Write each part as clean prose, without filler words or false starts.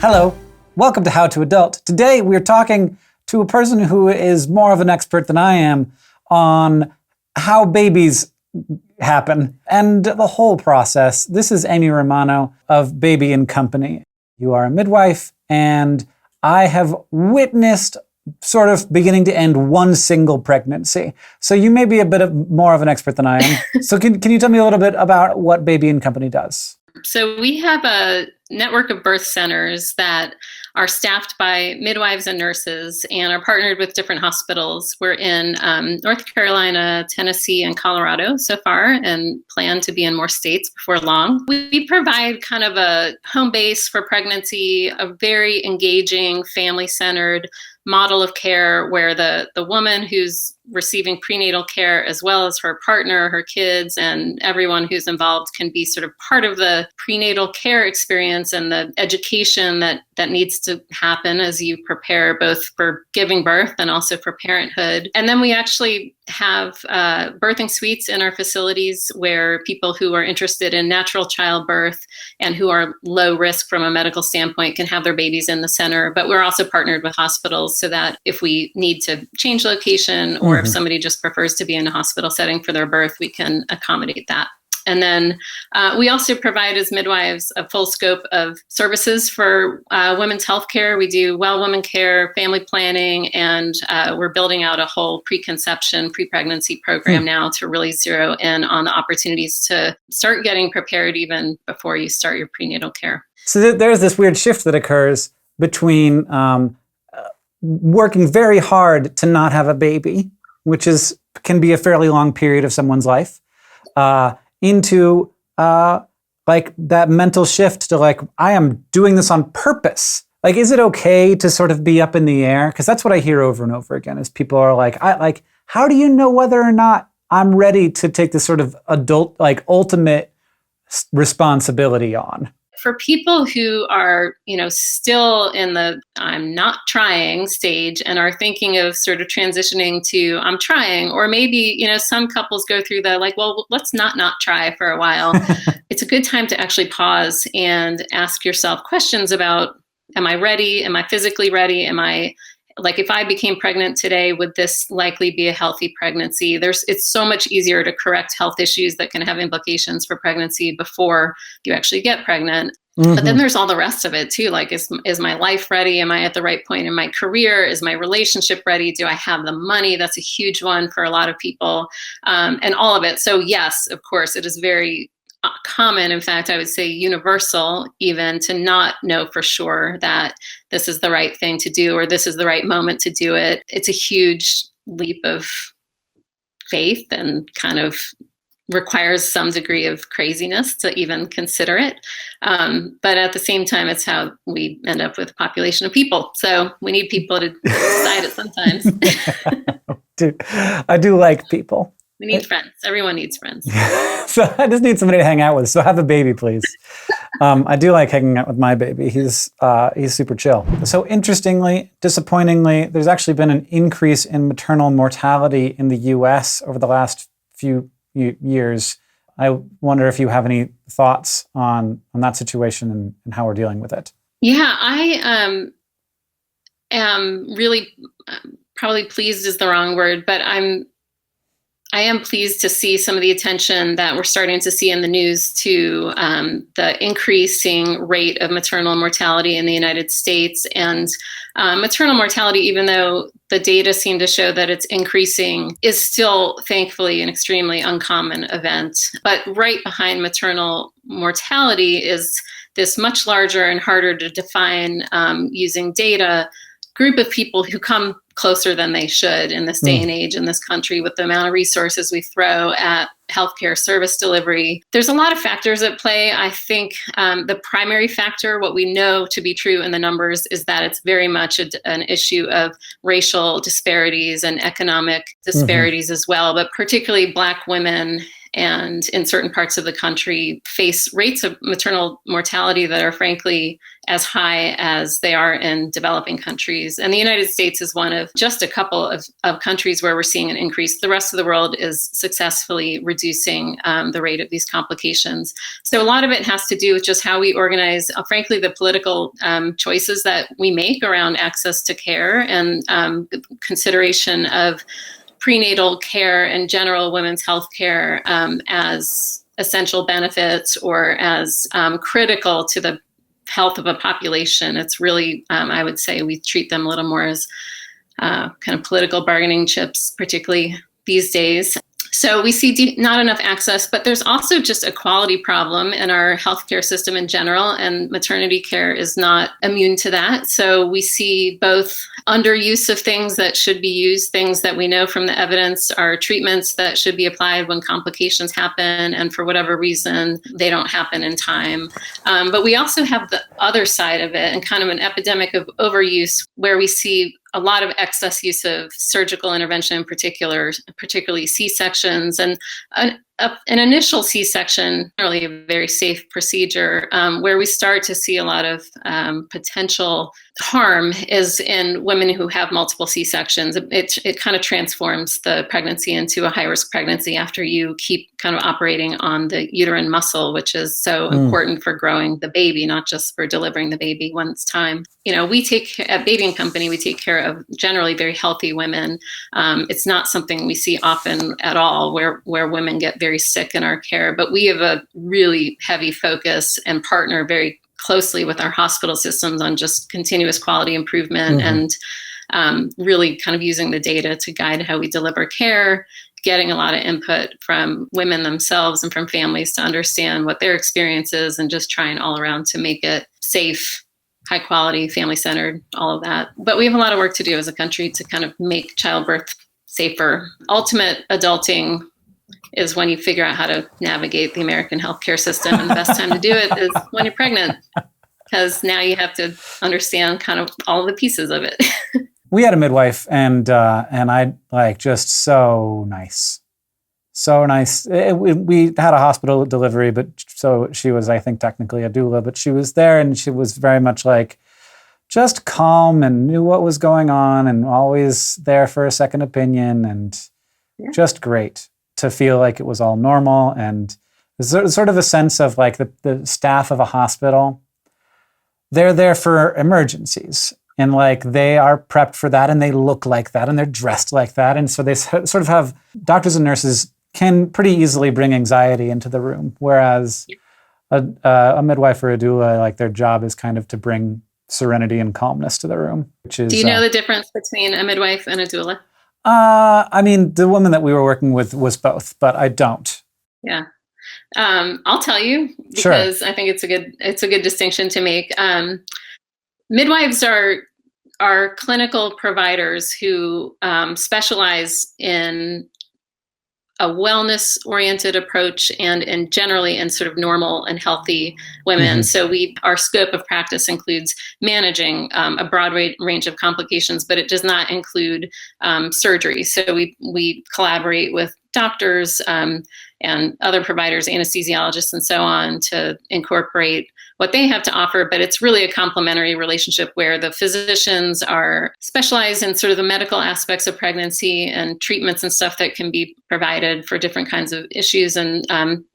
Hello, welcome to How to Adult. Today we're talking to a person who is more of an expert than I am on how babies happen and the whole process. This is Amy Romano of Baby & Company. You are a midwife, and I have witnessed sort of beginning to end one single pregnancy. So you may be a bit more of an expert than I am. So can you tell me a little bit about what Baby & Company does? So we have a network of birth centers that are staffed by midwives and nurses and are partnered with different hospitals. We're in North Carolina, Tennessee, and Colorado so far, and plan to be in more states before long. We provide kind of a home base for pregnancy, a very engaging, family-centered model of care where the woman who's receiving prenatal care, as well as her partner, her kids, and everyone who's involved can be sort of part of the prenatal care experience and the education that needs to happen as you prepare both for giving birth and also for parenthood. And then we actually have birthing suites in our facilities where people who are interested in natural childbirth and who are low risk from a medical standpoint can have their babies in the center. But we're also partnered with hospitals so that if we need to change location or if somebody just prefers to be in a hospital setting for their birth, we can accommodate that. And then we also provide as midwives a full scope of services for women's health care. We do well woman care, family planning, and we're building out a whole preconception, pre-pregnancy program now to really zero in on the opportunities to start getting prepared even before you start your prenatal care. So there's this weird shift that occurs between working very hard to not have a baby, which can be a fairly long period of someone's life, into like that mental shift to like, I am doing this on purpose. Like, is it okay to sort of be up in the air? Because that's what I hear over and over again is people are like, how do you know whether or not I'm ready to take this sort of adult, like ultimate responsibility on? For people who are, still in the I'm not trying stage and are thinking of sort of transitioning to I'm trying, or maybe, some couples go through the like, well, let's not try for a while. It's a good time to actually pause and ask yourself questions about, am I ready? Am I physically ready? Am I like, if I became pregnant today, would this likely be a healthy pregnancy? It's so much easier to correct health issues that can have implications for pregnancy before you actually get pregnant. But then there's all the rest of it too. Like, is my life ready? Am I at the right point in my career? Is my relationship ready? Do I have the money? That's a huge one for a lot of people, and all of it. So yes, of course, it is very common, in fact, I would say universal, even to not know for sure that this is the right thing to do or this is the right moment to do it. It's a huge leap of faith and kind of requires some degree of craziness to even consider it. But at the same time, it's how we end up with a population of people. So we need people to decide it sometimes. I do like people. We need friends. Everyone needs friends. So I just need somebody to hang out with. So have a baby, please. I do like hanging out with my baby. He's super chill. So interestingly, disappointingly, there's actually been an increase in maternal mortality in the U.S. over the last few years. I wonder if you have any thoughts on that situation and how we're dealing with it. Yeah, I am really probably pleased is the wrong word, but I am pleased to see some of the attention that we're starting to see in the news to the increasing rate of maternal mortality in the United States. And maternal mortality, even though the data seem to show that it's increasing, is still thankfully an extremely uncommon event. But right behind maternal mortality is this much larger and harder to define using data group of people who come closer than they should in this day and age in this country with the amount of resources we throw at healthcare service delivery. There's a lot of factors at play. I think the primary factor, what we know to be true in the numbers, is that it's very much an issue of racial disparities and economic disparities as well, but particularly Black women and in certain parts of the country face rates of maternal mortality that are frankly as high as they are in developing countries. And the United States is one of just a couple of countries where we're seeing an increase. The rest of the world is successfully reducing the rate of these complications. So a lot of it has to do with just how we organize, frankly, the political choices that we make around access to care and consideration of prenatal care and general women's health care as essential benefits or as critical to the health of a population. It's really, I would say, we treat them a little more as kind of political bargaining chips, particularly these days. So we see not enough access, but there's also just a quality problem in our healthcare system in general, and maternity care is not immune to that. So we see both underuse of things that should be used, things that we know from the evidence are treatments that should be applied when complications happen, and for whatever reason, they don't happen in time. But we also have the other side of it and kind of an epidemic of overuse where we see a lot of excess use of surgical intervention in particular, particularly C-sections. And an initial C-section, really a very safe procedure, where we start to see a lot of potential harm is in women who have multiple C-sections. It kind of transforms the pregnancy into a high-risk pregnancy after you keep kind of operating on the uterine muscle, which is so important for growing the baby, not just for delivering the baby when it's time. You know, at Baby & Company, we take care of generally very healthy women. It's not something we see often at all where women get very sick in our care, but we have a really heavy focus and partner very closely with our hospital systems on just continuous quality improvement and really kind of using the data to guide how we deliver care, getting a lot of input from women themselves and from families to understand what their experience is and just trying all around to make it safe, high quality, family-centered, all of that. But we have a lot of work to do as a country to kind of make childbirth safer. Ultimate adulting is when you figure out how to navigate the American healthcare system. And the best time to do it is when you're pregnant, because now you have to understand kind of all the pieces of it. We had a midwife, and I just so nice. So nice. We had a hospital delivery, but so she was, I think, technically a doula, but she was there and she was very much like just calm and knew what was going on and always there for a second opinion and just great to feel like it was all normal. And there's sort of a sense of like the staff of a hospital, they're there for emergencies. And like they are prepped for that and they look like that and they're dressed like that. And so they sort of have, doctors and nurses can pretty easily bring anxiety into the room. Whereas a midwife or a doula, like their job is kind of to bring serenity and calmness to the room. Which is, do you know the difference between a midwife and a doula? I mean, the woman that we were working with was both, but I don't. Yeah. I'll tell you because sure. I think it's a good distinction to make. Midwives are clinical providers who specialize in a wellness-oriented approach and generally in sort of normal and healthy women. So our scope of practice includes managing a broad range of complications, but it does not include surgery. So we collaborate with doctors and other providers, anesthesiologists, and so on to incorporate what they have to offer, but it's really a complementary relationship where the physicians are specialized in sort of the medical aspects of pregnancy and treatments and stuff that can be provided for different kinds of issues and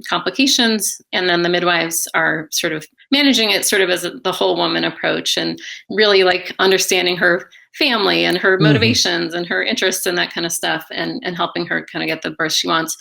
complications. And then the midwives are sort of managing it sort of as the whole woman approach and really like understanding her family and her motivations and her interests and that kind of stuff and helping her kind of get the birth she wants.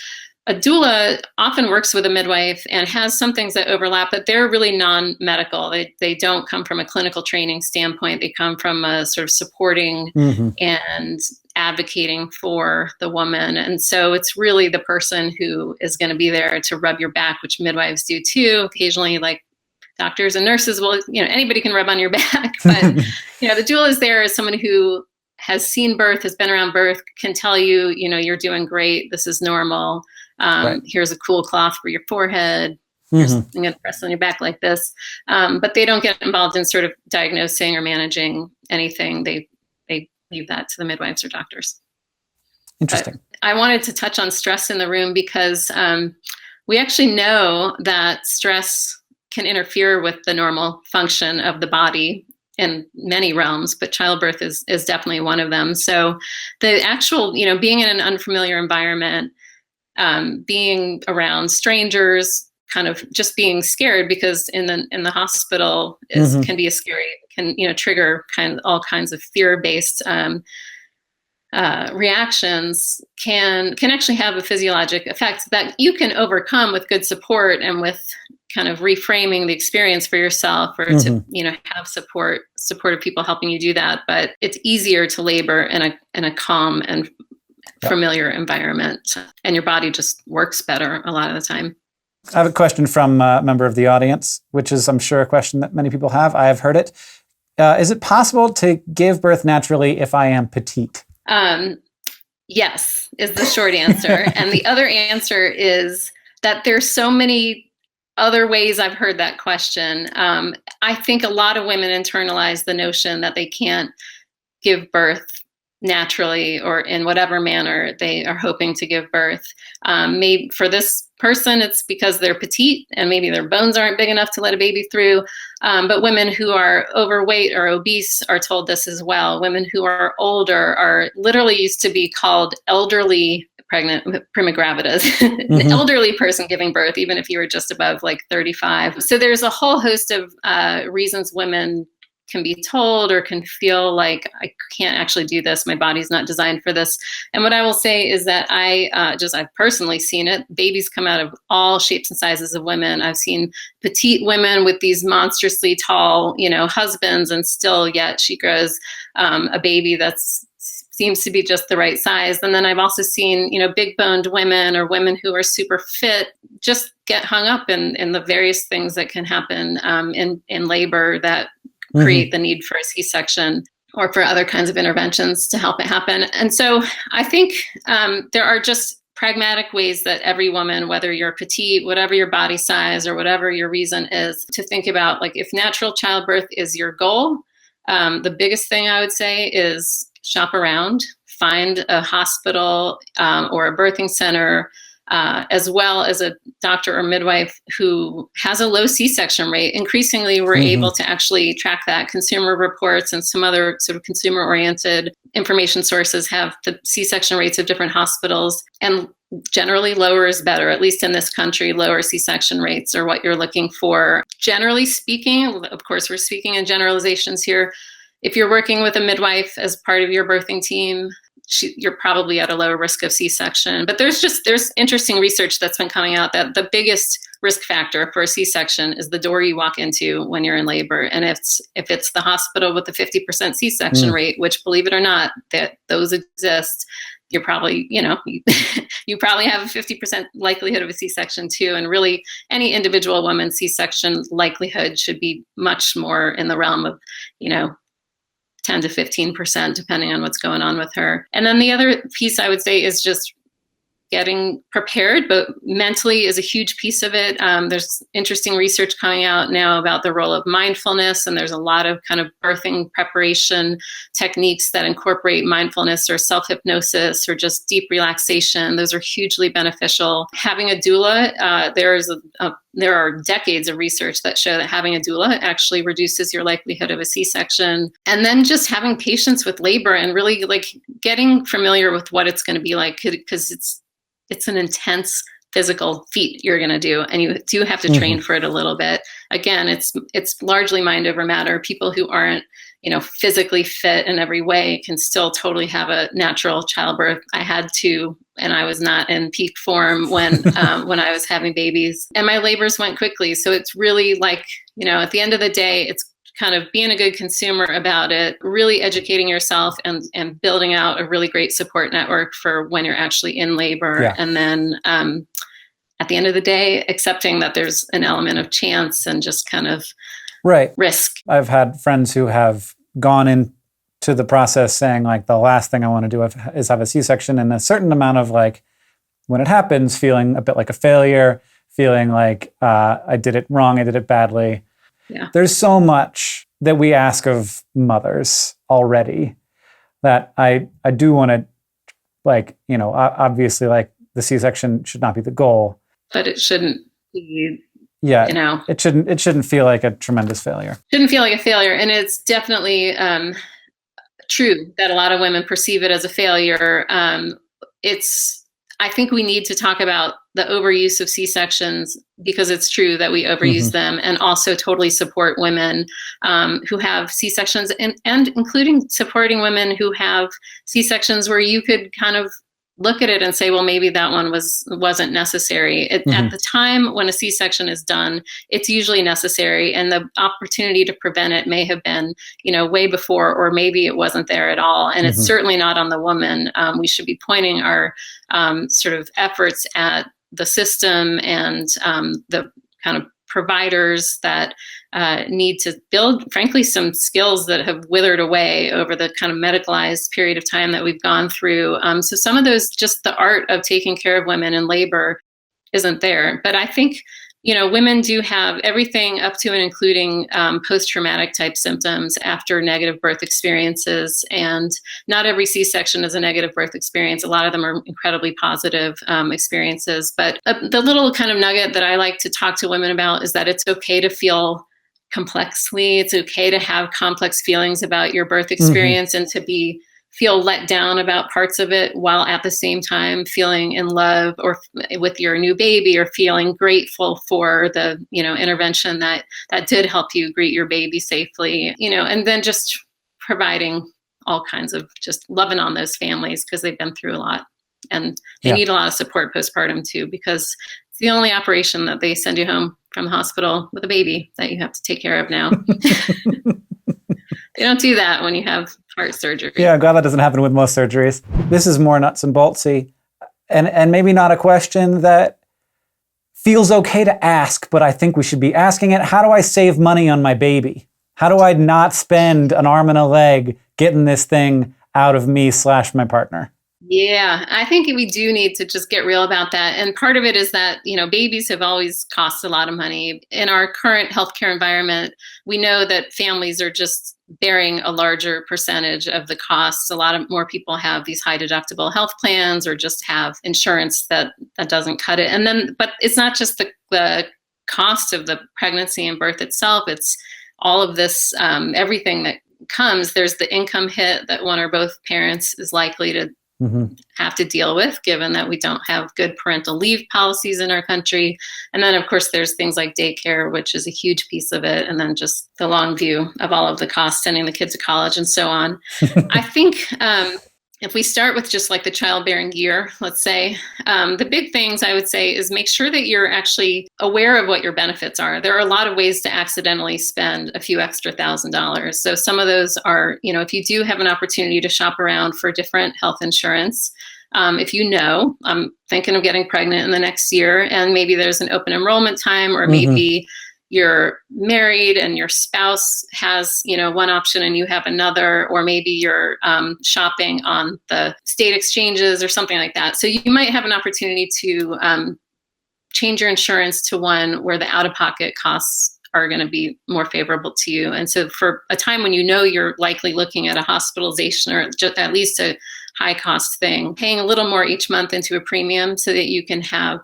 A doula often works with a midwife and has some things that overlap, but they're really non-medical. They don't come from a clinical training standpoint. They come from a sort of supporting and advocating for the woman. And so it's really the person who is going to be there to rub your back, which midwives do too. Occasionally, like doctors and nurses will, anybody can rub on your back. But, the doula is there as someone who has seen birth, has been around birth, can tell you, you're doing great. This is normal. Right. Here's a cool cloth for your forehead. I'm going to press on your back like this. But they don't get involved in sort of diagnosing or managing anything. They leave that to the midwives or doctors. Interesting. I wanted to touch on stress in the room because we actually know that stress can interfere with the normal function of the body in many realms, but childbirth is definitely one of them. So the actual, being in an unfamiliar environment, being around strangers, kind of just being scared because in the hospital can be trigger all kinds of fear-based reactions can actually have a physiologic effect that you can overcome with good support and with kind of reframing the experience for yourself, or to have supportive people helping you do that. But it's easier to labor in a calm and familiar environment, and your body just works better a lot of the time. I have a question from a member of the audience, which is, I'm sure, a question that many people have. I have heard it. Is it possible to give birth naturally if I am petite? Yes, is the short answer. And the other answer is that there's so many other ways I've heard that question. I think a lot of women internalize the notion that they can't give birth naturally or in whatever manner they are hoping to give birth. Maybe for this person, it's because they're petite and maybe their bones aren't big enough to let a baby through. But women who are overweight or obese are told this as well. Women who are older are literally used to be called elderly pregnant, prima gravidas, an elderly person giving birth, even if you were just above like 35. So there's a whole host of reasons women can be told or can feel like, I can't actually do this. My body's not designed for this. And what I will say is that I've personally seen it. Babies come out of all shapes and sizes of women. I've seen petite women with these monstrously tall, husbands, and still yet she grows a baby that's seems to be just the right size. And then I've also seen, big boned women or women who are super fit just get hung up in the various things that can happen in labor that create the need for a C-section or for other kinds of interventions to help it happen. And so I think there are just pragmatic ways that every woman, whether you're petite, whatever your body size or whatever your reason is, to think about, like, if natural childbirth is your goal, the biggest thing I would say is shop around, find a hospital or a birthing center, as well as a doctor or midwife who has a low C-section rate. Increasingly, we're able to actually track that. Consumer Reports and some other sort of consumer-oriented information sources have the C-section rates of different hospitals, and generally lower is better. At least in this country, lower C-section rates are what you're looking for. Generally speaking, of course, we're speaking in generalizations here. If you're working with a midwife as part of your birthing team, you're probably at a lower risk of C-section. But there's interesting research that's been coming out that the biggest risk factor for a C-section is the door you walk into when you're in labor. And if it's the hospital with the 50% C-section rate, which, believe it or not, that those exist, you're probably, you probably have a 50% likelihood of a C-section too. And really, any individual woman's C-section likelihood should be much more in the realm of, 10 to 15%, depending on what's going on with her. And then the other piece I would say is just getting prepared, but mentally is a huge piece of it. There's interesting research coming out now about the role of mindfulness, and there's a lot of kind of birthing preparation techniques that incorporate mindfulness or self-hypnosis or just deep relaxation. Those are hugely beneficial. Having a doula, there are decades of research that show that having a doula actually reduces your likelihood of a C-section. And then just having patience with labor and really getting familiar with what it's going to be like, because it's an intense physical feat you're going to do, and you do have to train for it a little bit. Again, it's largely mind over matter. People who aren't, physically fit in every way can still totally have a natural childbirth. I had to, and I was not in peak form when I was having babies, and my labors went quickly. So it's really at the end of the day, it's kind of being a good consumer about it, really educating yourself and building out a really great support network for when you're actually in labor. Yeah. And then at the end of the day, accepting that there's an element of chance and just kind of risk. I've had friends who have gone into the process saying, the last thing I want to do is have a C-section, and a certain amount of when it happens, feeling a bit like a failure, feeling like I did it wrong, I did it badly. Yeah. There's so much that we ask of mothers already that I do want to like, obviously, like the C-section should not be the goal. But it shouldn't be, yeah, it shouldn't feel like a tremendous failure. Shouldn't feel like a failure. And it's definitely true that a lot of women perceive it as a failure. I think we need to talk about the overuse of C-sections, because it's true that we overuse them, and also totally support women who have C-sections, and including supporting women who have C-sections where you could kind of look at it and say, well, maybe that one wasn't necessary. At the time when a C-section is done, it's usually necessary, and the opportunity to prevent it may have been, way before, or maybe it wasn't there at all. And it's certainly not on the woman. We should be pointing our sort of efforts at the system and the kind of providers that need to build, frankly, some skills that have withered away over the kind of medicalized period of time that we've gone through. So some of those, just the art of taking care of women in labor isn't there. But I think, women do have everything up to and including post-traumatic type symptoms after negative birth experiences. And not every C-section is a negative birth experience. A lot of them are incredibly positive experiences. But the little kind of nugget that I like to talk to women about is that it's okay to feel complexly. It's okay to have complex feelings about your birth experience and to feel let down about parts of it, while at the same time feeling in love or with your new baby, or feeling grateful for the intervention that did help you greet your baby safely, and then just providing all kinds of just loving on those families, because they've been through a lot, and they need a lot of support postpartum too, because it's the only operation that they send you home from the hospital with a baby that you have to take care of now. They don't do that when you have heart surgery. Yeah, I'm glad that doesn't happen with most surgeries. This is more nuts and boltsy, and maybe not a question that feels okay to ask, but I think we should be asking it. How do I save money on my baby? How do I not spend an arm and a leg getting this thing out of me / my partner? Yeah, I think we do need to just get real about that. And part of it is that, babies have always cost a lot of money. In our current healthcare environment, we know that families are just bearing a larger percentage of the costs. A lot of more people have these high deductible health plans, or just have insurance that doesn't cut it. And then, but it's not just the cost of the pregnancy and birth itself. It's all of this, everything that comes. There's the income hit that one or both parents is likely to have to deal with, given that we don't have good parental leave policies in our country. And then, of course, there's things like daycare, which is a huge piece of it. And then just the long view of all of the costs, sending the kids to college and so on. I think if we start with just like the childbearing year, let's say, the big things I would say is make sure that you're actually aware of what your benefits are. There are a lot of ways to accidentally spend a few extra $1,000s. So some of those are, if you do have an opportunity to shop around for different health insurance, if I'm thinking of getting pregnant in the next year, and maybe there's an open enrollment time, or maybe you're married and your spouse has, one option and you have another, or maybe you're shopping on the state exchanges or something like that. So you might have an opportunity to change your insurance to one where the out-of-pocket costs are going to be more favorable to you. And so for a time when you're likely looking at a hospitalization, or just at least a high cost thing, paying a little more each month into a premium so that you can have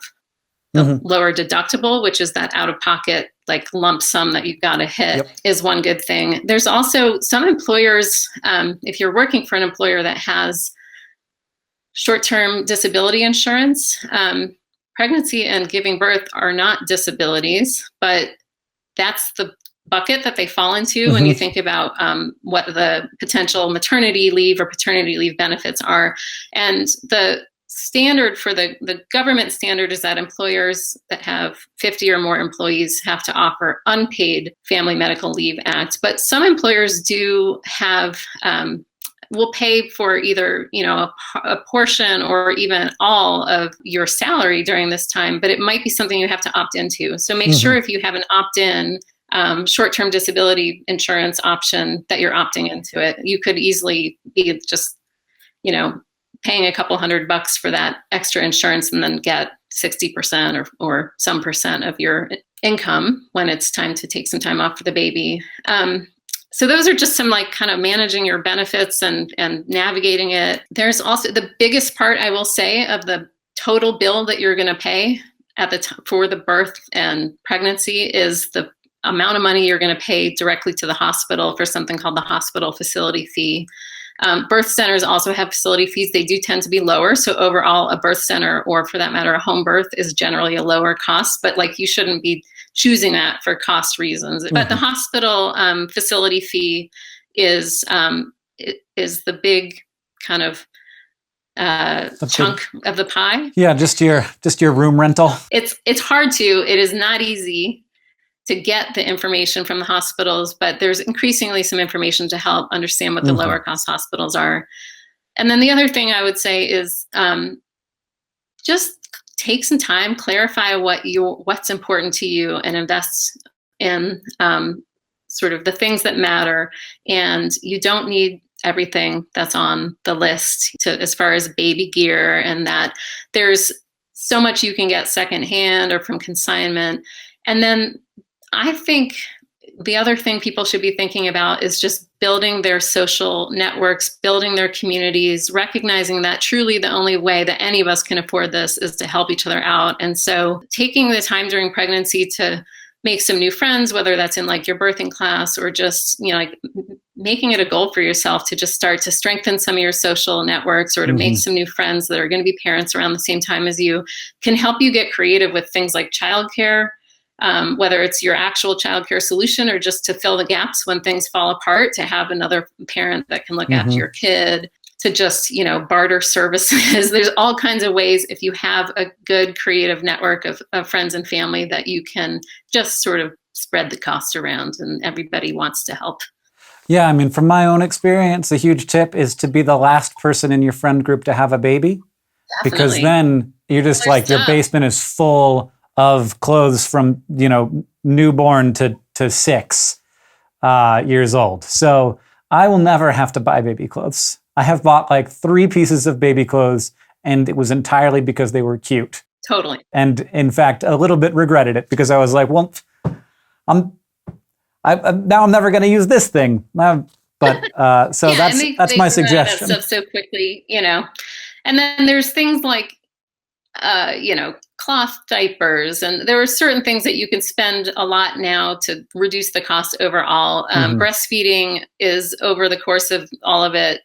the lower deductible, which is that out-of-pocket like lump sum that you've got to hit, is one good thing. There's also some employers, if you're working for an employer that has short-term disability insurance, pregnancy and giving birth are not disabilities, but that's the bucket that they fall into when you think about what the potential maternity leave or paternity leave benefits are. And the standard for the government standard is that employers that have 50 or more employees have to offer unpaid Family Medical Leave Act. But some employers do have, will pay for either, a portion or even all of your salary during this time, but it might be something you have to opt into. So make sure if you have an opt-in short-term disability insurance option that you're opting into it. You could easily be just, paying a couple $100 for that extra insurance and then get 60% or some percent of your income when it's time to take some time off for the baby. So those are just some like kind of managing your benefits and navigating it. There's also the biggest part, I will say, of the total bill that you're going to pay at the for the birth and pregnancy is the amount of money you're going to pay directly to the hospital for something called the hospital facility fee. Birth centers also have facility fees. They do tend to be lower. So overall, a birth center, or for that matter, a home birth, is generally a lower cost. But like, you shouldn't be choosing that for cost reasons. But the hospital facility fee is the big kind of chunk of the pie. Yeah, just your room rental. It's hard to. It is not easy to get the information from the hospitals, but there's increasingly some information to help understand what the lower cost hospitals are. And then the other thing I would say is just take some time, clarify what's important to you, and invest in sort of the things that matter. And you don't need everything that's on the list as far as baby gear, and that there's so much you can get secondhand or from consignment. And then I think the other thing people should be thinking about is just building their social networks, building their communities, recognizing that truly the only way that any of us can afford this is to help each other out. And so taking the time during pregnancy to make some new friends, whether that's in like your birthing class or just, like making it a goal for yourself to just start to strengthen some of your social networks, or to make some new friends that are going to be parents around the same time as you, can help you get creative with things like childcare. Whether it's your actual childcare solution or just to fill the gaps when things fall apart, to have another parent that can look after your kid, to just, barter services. There's all kinds of ways, if you have a good creative network of friends and family, that you can just sort of spread the cost around, and everybody wants to help. Yeah, I mean, from my own experience, a huge tip is to be the last person in your friend group to have a baby. Definitely. Because then you're just like, your basement is full of clothes from, newborn to 6 years old. So I will never have to buy baby clothes. I have bought like 3 pieces of baby clothes, and it was entirely because they were cute. Totally. And in fact, a little bit regretted it, because I was like, well, now I'm never going to use this thing. So that's my suggestion. Stuff so quickly, And then there's things like, cloth diapers, and there are certain things that you can spend a lot now to reduce the cost overall. Breastfeeding is, over the course of all of it,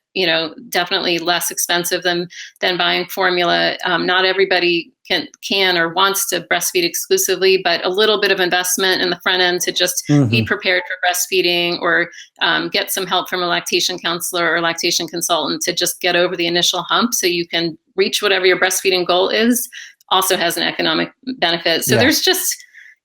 definitely less expensive than buying formula. Not everybody can or wants to breastfeed exclusively, but a little bit of investment in the front end to just be prepared for breastfeeding, or get some help from a lactation counselor or lactation consultant to just get over the initial hump so you can reach whatever your breastfeeding goal is, also has an economic benefit. So there's just,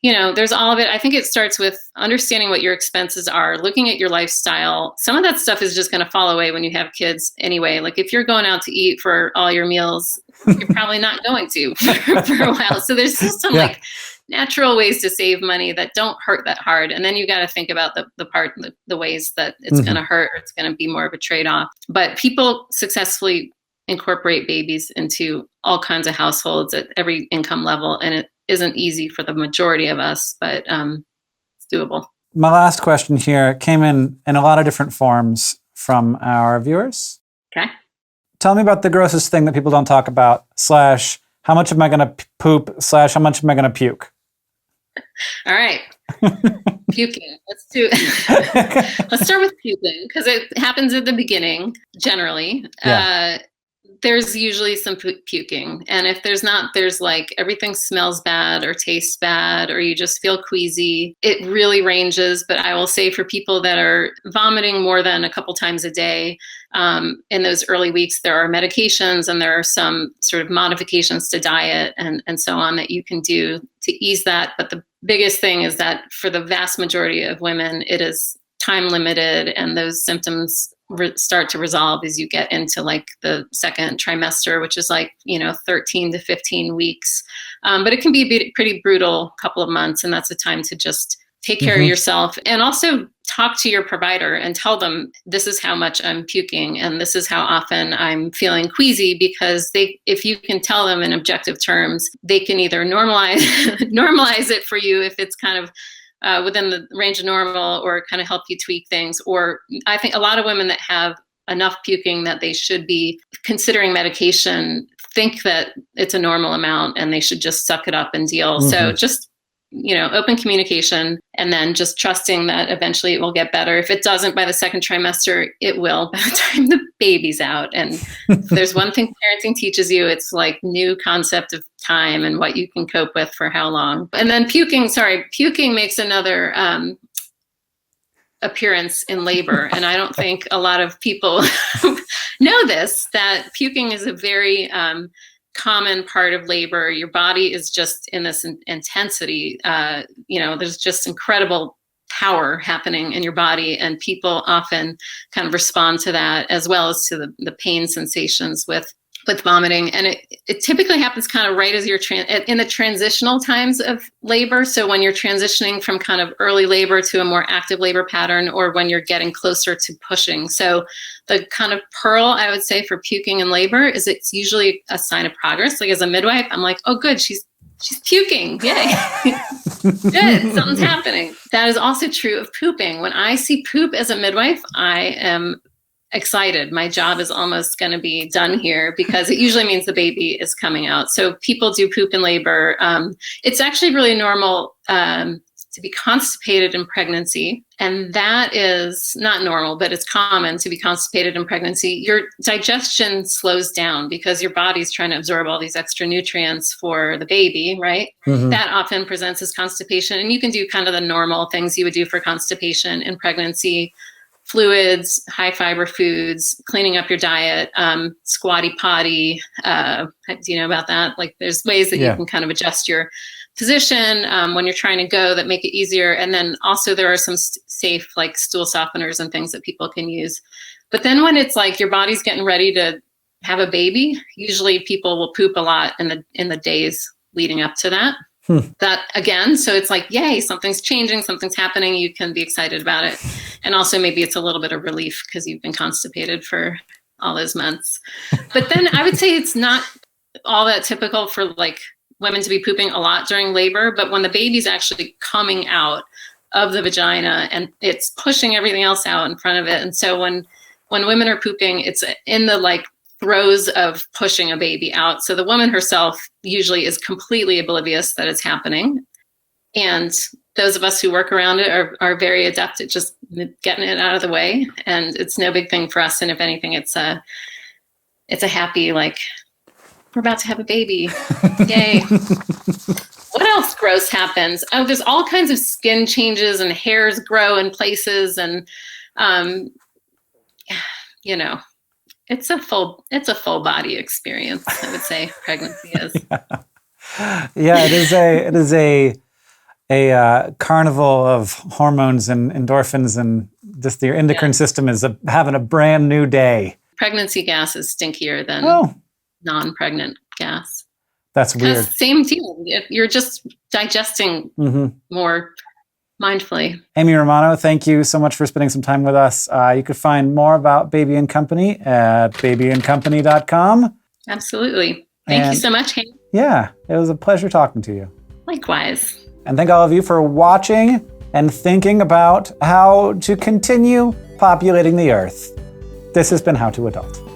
there's all of it. I think it starts with understanding what your expenses are, looking at your lifestyle. Some of that stuff is just going to fall away when you have kids anyway. Like, if you're going out to eat for all your meals, you're probably not going to for a while. So there's just some like natural ways to save money that don't hurt that hard. And then you got to think about the ways that it's going to hurt, or it's going to be more of a trade-off. But people successfully incorporate babies into all kinds of households at every income level. And it isn't easy for the majority of us, but it's doable. My last question here came in a lot of different forms from our viewers. Okay. Tell me about the grossest thing that people don't talk about, / how much am I going to poop, / how much am I going to puke? All right. Puking. Let's start with puking, because it happens at the beginning, generally. There's usually some puking. And if there's not, there's like everything smells bad or tastes bad, or you just feel queasy. It really ranges. But I will say, for people that are vomiting more than a couple times a day, in those early weeks, there are medications, and there are some sort of modifications to diet and so on that you can do to ease that. But the biggest thing is that for the vast majority of women, it is time limited, and those symptoms start to resolve as you get into like the second trimester, which is like, 13 to 15 weeks. But it can be a pretty brutal couple of months, and that's a time to just take care of yourself, and also talk to your provider and tell them, this is how much I'm puking, and this is how often I'm feeling queasy, because if you can tell them in objective terms, they can either normalize it for you if it's kind of within the range of normal, or kind of help you tweak things. Or I think a lot of women that have enough puking that they should be considering medication think that it's a normal amount and they should just suck it up and deal. So just, open communication, and then just trusting that eventually it will get better. If it doesn't by the second trimester, it will by the time the baby's out. And if there's one thing parenting teaches you, it's like new concept of time and what you can cope with for how long. And then puking makes another appearance in labor. And I don't think a lot of people know this, that puking is a very common part of labor. Your body is just in this intensity. There's just incredible power happening in your body, and people often kind of respond to that, as well as to the pain sensations with vomiting. And it typically happens kind of right as you're in the transitional times of labor. So when you're transitioning from kind of early labor to a more active labor pattern, or when you're getting closer to pushing. So the kind of pearl, I would say, for puking in labor is it's usually a sign of progress. Like as a midwife, I'm like, oh, good, she's puking. Yay. Good, something's happening. That is also true of pooping. When I see poop as a midwife, I am excited. My job is almost going to be done here, because it usually means the baby is coming out. So people do poop in labor. It's actually really normal to be constipated in pregnancy. And that is not normal, but it's common to be constipated in pregnancy. Your digestion slows down because your body's trying to absorb all these extra nutrients for the baby, right? That often presents as constipation. And you can do kind of the normal things you would do for constipation in pregnancy: fluids, high fiber foods, cleaning up your diet, squatty potty. Do you know about that? Like there's ways that you can kind of adjust your position when you're trying to go that make it easier. And then also there are some safe like stool softeners and things that people can use. But then when it's like your body's getting ready to have a baby, usually people will poop a lot in the days leading up to that. That again, so it's like, yay, something's changing, something's happening. You can be excited about it. And also maybe it's a little bit of relief because you've been constipated for all those months. But then I would say it's not all that typical for like women to be pooping a lot during labor. But when the baby's actually coming out of the vagina and it's pushing everything else out in front of it. And so when women are pooping, it's in the like throes of pushing a baby out. So the woman herself usually is completely oblivious that it's happening. And those of us who work around it are very adept at just getting it out of the way. And it's no big thing for us. And if anything, it's a happy, like, we're about to have a baby. Yay. What else gross happens? Oh, there's all kinds of skin changes and hairs grow in places. And, it's a full body experience, I would say pregnancy is. Yeah, it is a carnival of hormones and endorphins, and just your endocrine system is having a brand new day. Pregnancy gas is stinkier than non-pregnant gas. That's weird. Same deal. You're just digesting more mindfully. Amy Romano, thank you so much for spending some time with us. You could find more about Baby & Company at babyandcompany.com. Absolutely. Thank you so much, Hank. Yeah, it was a pleasure talking to you. Likewise. And thank all of you for watching and thinking about how to continue populating the earth. This has been How to Adult.